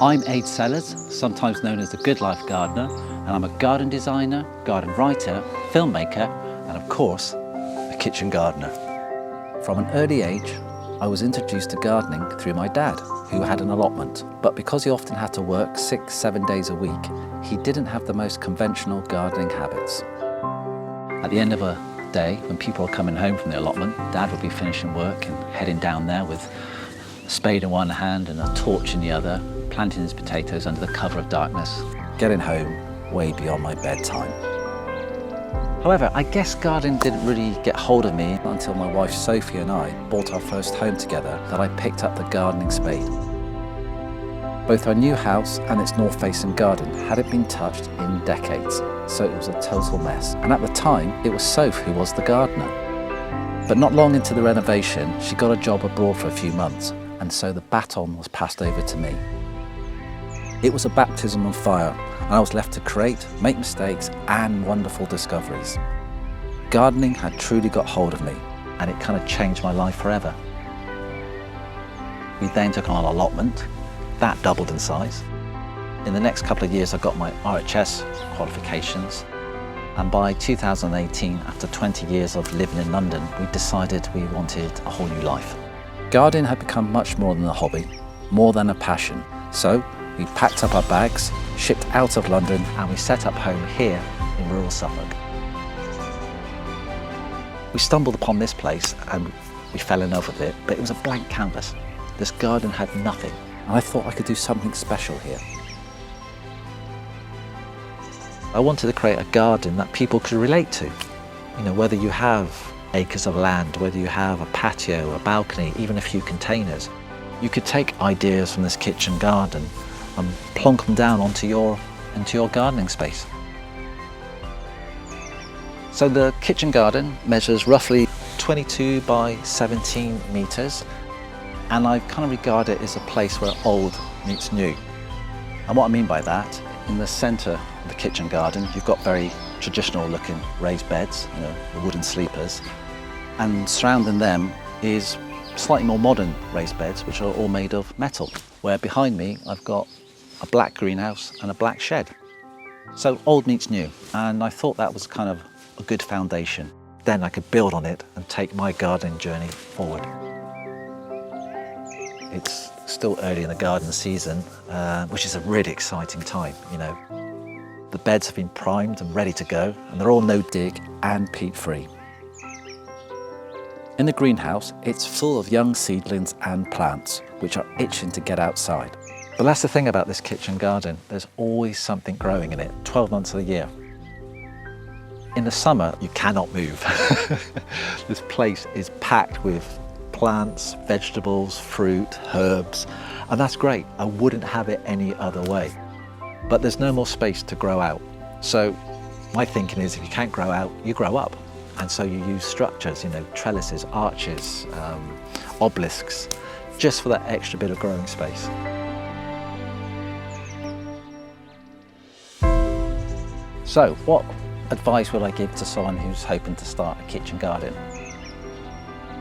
I'm Ade Sellars, sometimes known as the Good Life Gardener, and I'm a garden designer, garden writer, filmmaker, and of course, a kitchen gardener. From an early age, I was introduced to gardening through my dad, who had an allotment. But because he often had to work 6-7 days a week, he didn't have the most conventional gardening habits. At the end of a day, when people are coming home from the allotment, Dad would be finishing work and heading down there with a spade in one hand and a torch in the other, planting his potatoes under the cover of darkness, getting home way beyond my bedtime. However, I guess gardening didn't really get hold of me until my wife Sophie and I bought our first home together that I picked up the gardening spade. Both our new house and its north-facing garden hadn't been touched in decades, so it was a total mess. And at the time, it was Soph who was the gardener. But not long into the renovation, she got a job abroad for a few months, and so the baton was passed over to me. It was a baptism of fire, and I was left to create, make mistakes, and wonderful discoveries. Gardening had truly got hold of me, and it kind of changed my life forever. We then took on an allotment. That doubled in size. In the next couple of years, I got my RHS qualifications, and by 2018, after 20 years of living in London, we decided we wanted a whole new life. Gardening had become much more than a hobby, more than a passion. So we packed up our bags, shipped out of London, and we set up home here in rural Suffolk. We stumbled upon this place and we fell in love with it, but it was a blank canvas. This garden had nothing, and I thought I could do something special here. I wanted to create a garden that people could relate to. You know, whether you have acres of land, whether you have a patio, a balcony, even a few containers, you could take ideas from this kitchen garden and plonk them down into your gardening space. So the kitchen garden measures roughly 22 by 17 metres, and I kind of regard it as a place where old meets new. And what I mean by that, in the centre of the kitchen garden, you've got very traditional looking raised beds, you know, the wooden sleepers, and surrounding them is slightly more modern raised beds, which are all made of metal, where behind me I've got a black greenhouse and a black shed. So old meets new, and I thought that was kind of a good foundation. Then I could build on it and take my gardening journey forward. It's still early in the garden season, which is a really exciting time, you know. The beds have been primed and ready to go, and they're all no-dig and peat-free. In the greenhouse, it's full of young seedlings and plants, which are itching to get outside. But that's the thing about this kitchen garden, there's always something growing in it, 12 months of the year. In the summer, you cannot move. This place is packed with plants, vegetables, fruit, herbs, and that's great. I wouldn't have it any other way. But there's no more space to grow out. So my thinking is if you can't grow out, you grow up. And so you use structures, you know, trellises, arches, obelisks, just for that extra bit of growing space. So what advice would I give to someone who's hoping to start a kitchen garden?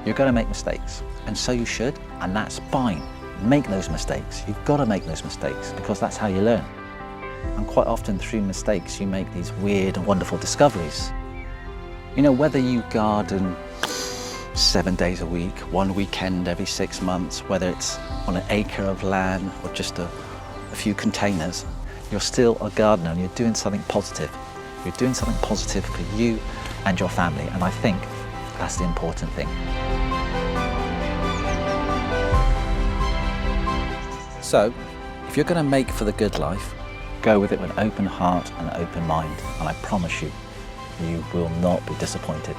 You're going to make mistakes, and so you should, and that's fine. Make those mistakes. You've got to make those mistakes because that's how you learn. And quite often through mistakes, you make these weird and wonderful discoveries. You know, whether you garden 7 days a week, one weekend every 6 months, whether it's on an acre of land or just a few containers, you're still a gardener and you're doing something positive. You're doing something positive for you and your family, and I think that's the important thing. So, if you're going to make for the good life, go with it with an open heart and an open mind, and I promise you, you will not be disappointed.